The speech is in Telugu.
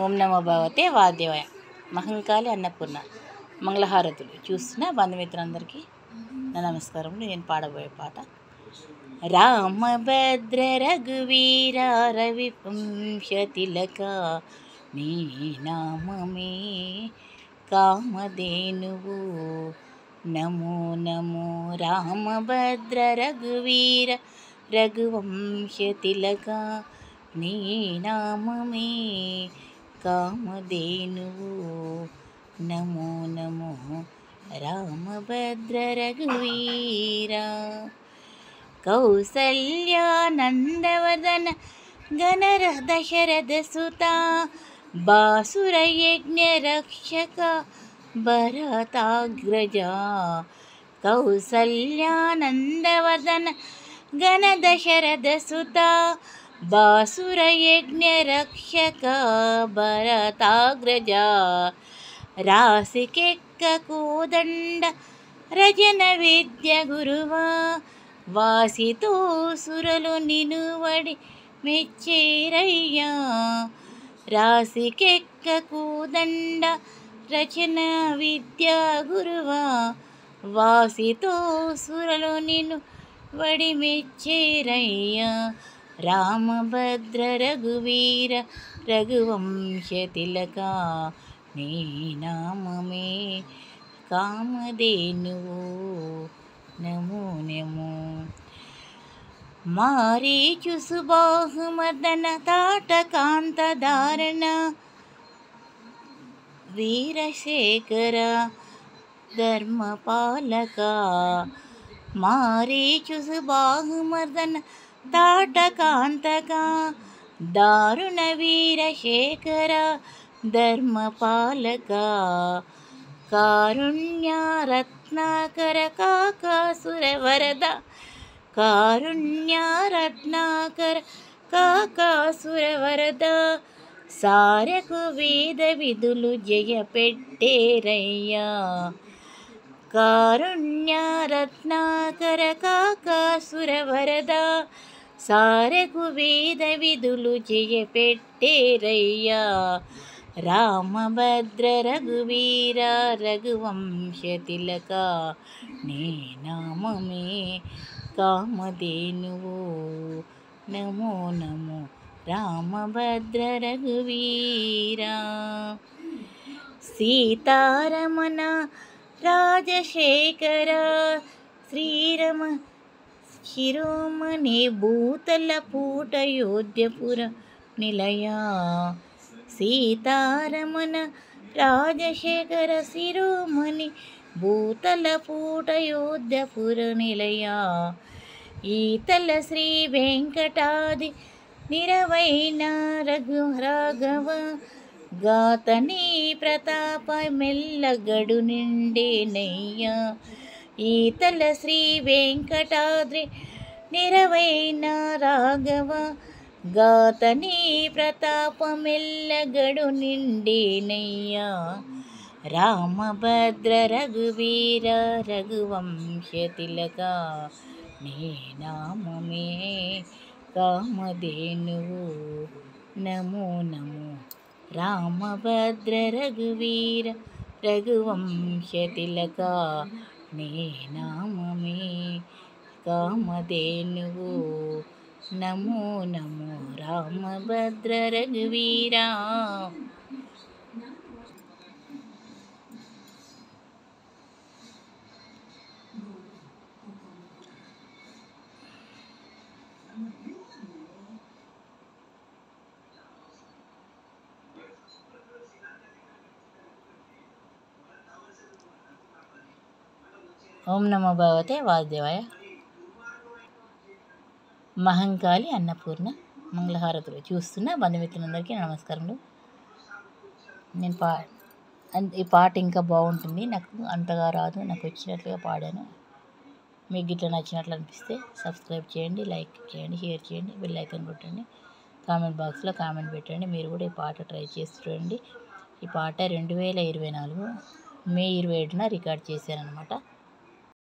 ఓం నమో భగవతే వాద్యవాయ మహంకాళి అన్నపూర్ణ మంగళహారతులు చూస్తున్న బంధుమిత్రులందరికీ నా నమస్కారములు. నేను పాడబోయే పాట రామభద్ర రఘువీర రవి పుంషతిలక నీ నామమే కామధేనువు నమో నమో రామభద్ర రఘువీర రఘువంశతిలక నీ నామమే కామధేనువు నమో నమో రామభద్ర రఘువీర కౌసల్యానందవదన గణర దశరథ సుత బాసుర యజ్ఞ రక్షక భరతాగ్రజ కౌసల్యానందవదన గణ దశరథ సుత బాసుర యజ్ఞ రక్షక భరతాగ్రజ రాసికెక్క కోదండ రజన విద్య గురువా వాసితో సురలు నినువడి మెచ్చేరయ్యా రాసికెక్క కోదండ రచన విద్య గురువా వాసితో సురలు నిన్ను వడి మెచ్చేరయ్యా రామభద్ర రఘువీర రఘువంశతిలక నీ నామమే కామధేనువు నమో నమో మారీచు సుబాహుమర్దన తాటకాంత ధారణ వీరశేఖర ధర్మపాలక మారీచు సుబాహుమర్దన తాటకాంతక దారుణ వీరశేఖర ధర్మపాలక కారుణ్యరత్నాకర కాకాసుర వరద కారుణ్యరత్నాకర కాకాసుర వరద సారకు వేద విధులు జయపెట్టేరయ్యా కారుణ్యరత్నాకర కాకాసుర వరద సారకు వేద విధులు జయపెట్టేరయ్యా రామభద్ర రఘువీర రఘువంశతిలక నీ నామమే కామధేనువు నమో నమో రామభద్ర రఘువీర సీతారమణ రాజశేఖర శ్రీరమ శిరోమణి భూతల పూట యోధ్యపుర నిలయా సీతారమణ రాజశేఖర శిరోమణి భూతల పూట యోధ్యపుర నిలయా ఈతల శ్రీ వెంకటాది నిరవైన రఘు రాఘవ గాతని ప్రతాప మెల్లగడు నిండేనయ్యా ఈతల శ్రీ వెంకటాద్రి నిరవైన రాఘవ గాతని ప్రతాప మెల్లగడు నిండేనయ్యా రామభద్ర రఘువీర రఘువంశతిలక నీ నామమే కామధేనువు నమో నమో రామభద్ర రఘువీర రఘువంశతిలక నీ నామమే కామధేనువు నమో నమో రామభద్ర రఘువీర ఓం నమో భగవతే వాసుదేవాయ మహంకాళి అన్నపూర్ణ మంగళహారతులు చూస్తున్న బంధుమిత్రులందరికీ నమస్కారములు. నేను ఈ పాట ఇంకా బాగుంటుంది, నాకు అంతగా రాదు, నాకు వచ్చినట్లుగా పాడాను. మీకు ఇట్లా నచ్చినట్లు అనిపిస్తే సబ్స్క్రైబ్ చేయండి, లైక్ చేయండి, షేర్ చేయండి, బెల్ ఐకాన్ కొట్టండి, కామెంట్ బాక్స్లో కామెంట్ పెట్టండి. మీరు కూడా ఈ పాట ట్రై చేసి చూడండి. ఈ పాట 2024 మే 27న రికార్డ్ చేశారనమాట.